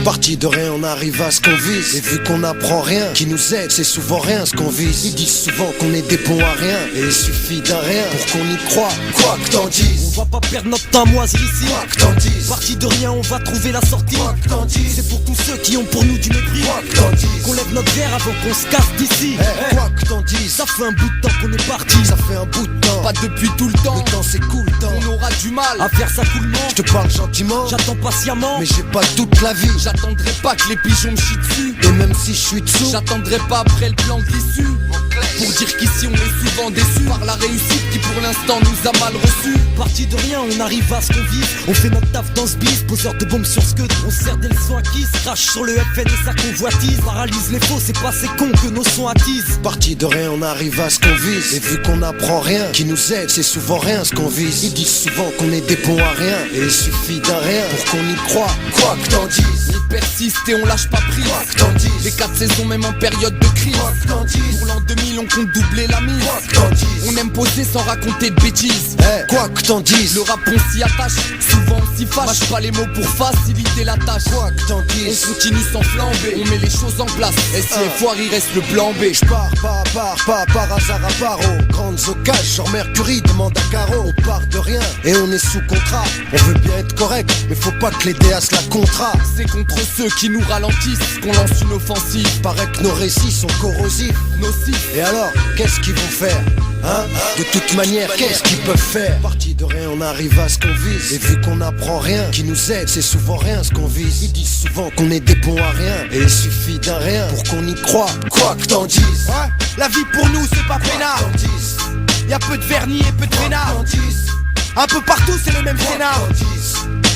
Parti de rien, on arrive à ce qu'on vise. Et vu qu'on n'apprend rien, qui nous aide, c'est souvent rien ce qu'on vise. Ils disent souvent qu'on est des bons à rien, et il suffit d'un rien pour qu'on y croit. Quoi que t'en dises, on va pas perdre notre temps moisi ici. Quoi que t'en dises, parti de rien, on va trouver la sortie. Quoi que t'en dises, c'est pour tous ceux qui ont pour nous du mépris. Quoi que t'en dises, qu'on lève notre verre avant qu'on se casse d'ici. Quoi que t'en dises, ça fait un bout de temps qu'on est parti. Ça fait un bout de temps, pas depuis tout le temps. Le temps s'écoule, on aura du mal à faire ça coulement. Je te parle gentiment, j'attends patiemment, mais j'ai pas toute la vie. J'attendrai pas que les pigeons me chient dessus. Et même si je suis dessous, j'attendrai pas après le plan de l'issue. Pour dire qu'ici on est souvent déçus par la réussite qui pour l'instant nous a mal reçus. Parti de rien, on arrive à ce qu'on vit. On fait notre taf dans ce bis, poseur de bombes sur ce que on sert des leçons acquises. Crache sur le FN et sa convoitise. Paralyse les faux, c'est pas ces cons que nos sons attisent. Parti de rien, on arrive à ce qu'on vise. Et vu qu'on n'apprend rien, qui nous aide, c'est souvent rien ce qu'on vise. Ils disent souvent qu'on est des bons à rien, et il suffit d'un rien pour qu'on y croit. Quoi que t'en dises, on persiste et on lâche pas prise. Quoi que t'en dises, les 4 saisons même en période de crise. Quoi que t'en dises, pour l'an 2000 on compte doubler la mise. Quoi que t'en dises, on aime poser sans raconter de bêtises. Quoi que t'en dises, le rap on s'y attache, souvent on s'y fâche. Mâche pas les mots pour faciliter la tâche. Quoi que t'en dises, on continue sans flamber, on met les choses en place. Et si est foire, il reste le plan B. J'pars pas par hasard à part aux grandes occasions. Sur Mercury demande à Caro. On part de rien et on est sous contrat. On veut bien être correct, mais faut pas que les DA se la contrat. C'est contre ceux qui nous ralentissent qu'on lance une offensive. Paraît que nos récits sont corrosifs, nocifs. Et alors, qu'est-ce qu'ils vont faire, hein? De toute manière, qu'est-ce qu'ils peuvent faire? Parti de rien, on arrive à ce qu'on vise. Et vu qu'on n'apprend rien, qui nous aide, c'est souvent rien ce qu'on vise. Ils disent souvent qu'on est des bons à rien, et il suffit d'un rien pour qu'on y croit. Quoi que t'en dises, la vie pour nous c'est pas peinard. Y'a peu de vernis et peu de vénard. Un peu partout c'est le même scénar.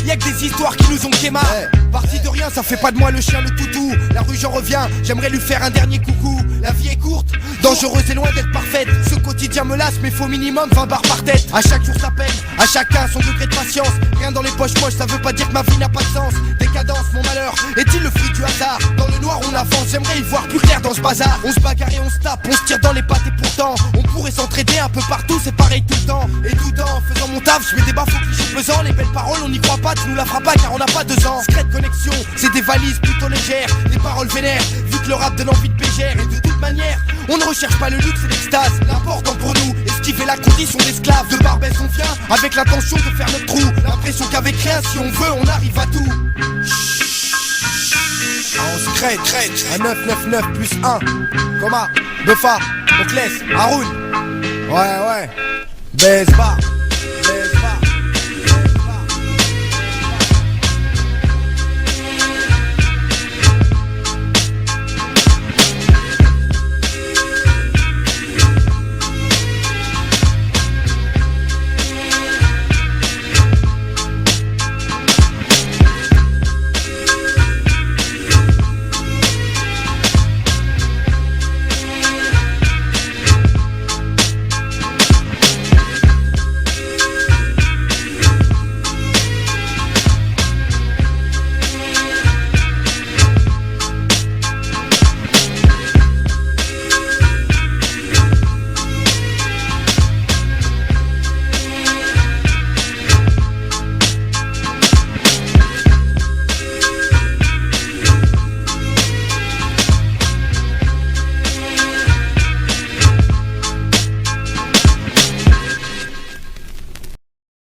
Y'a que des histoires qui nous ont quémar. Parti de rien, ça fait pas de moi le chien, le toutou. La rue j'en reviens, j'aimerais lui faire un dernier coucou. La vie est courte, dangereuse et loin d'être parfaite. Ce quotidien me lasse, mais faut minimum 20 barres par tête. À chaque jour sa peine, à chacun son degré de patience. Rien dans les poches moches, ça veut pas dire que ma vie n'a pas de sens. Décadence, mon malheur, est-il le fruit du hasard? Dans le noir on avance, j'aimerais y voir plus clair dans ce bazar. On se bagarre et on se tape, on se tire dans les pattes et pourtant on pourrait s'entraider un peu partout, c'est pareil tout le temps. Et tout en faisant mon taf, je mets des baffes aux clichés pesants. Les belles paroles on n'y croit pas, tu nous la feras pas car on n'a pas 2 ans. Secret connexion, c'est des valises plutôt légères. Les paroles vénères, vu que le rap donne envie de bégère. Et de toute manière, on ne recherche pas le luxe et l'extase. L'important pour nous est ce qui fait la condition d'esclave. De Barbès on vient avec l'intention de faire notre trou. L'impression qu'avec rien, si on veut, on arrive à tout. On se crête, un 999 plus 1. Coma, Buffa, Oclès, Haroun. Ouais, Besbar.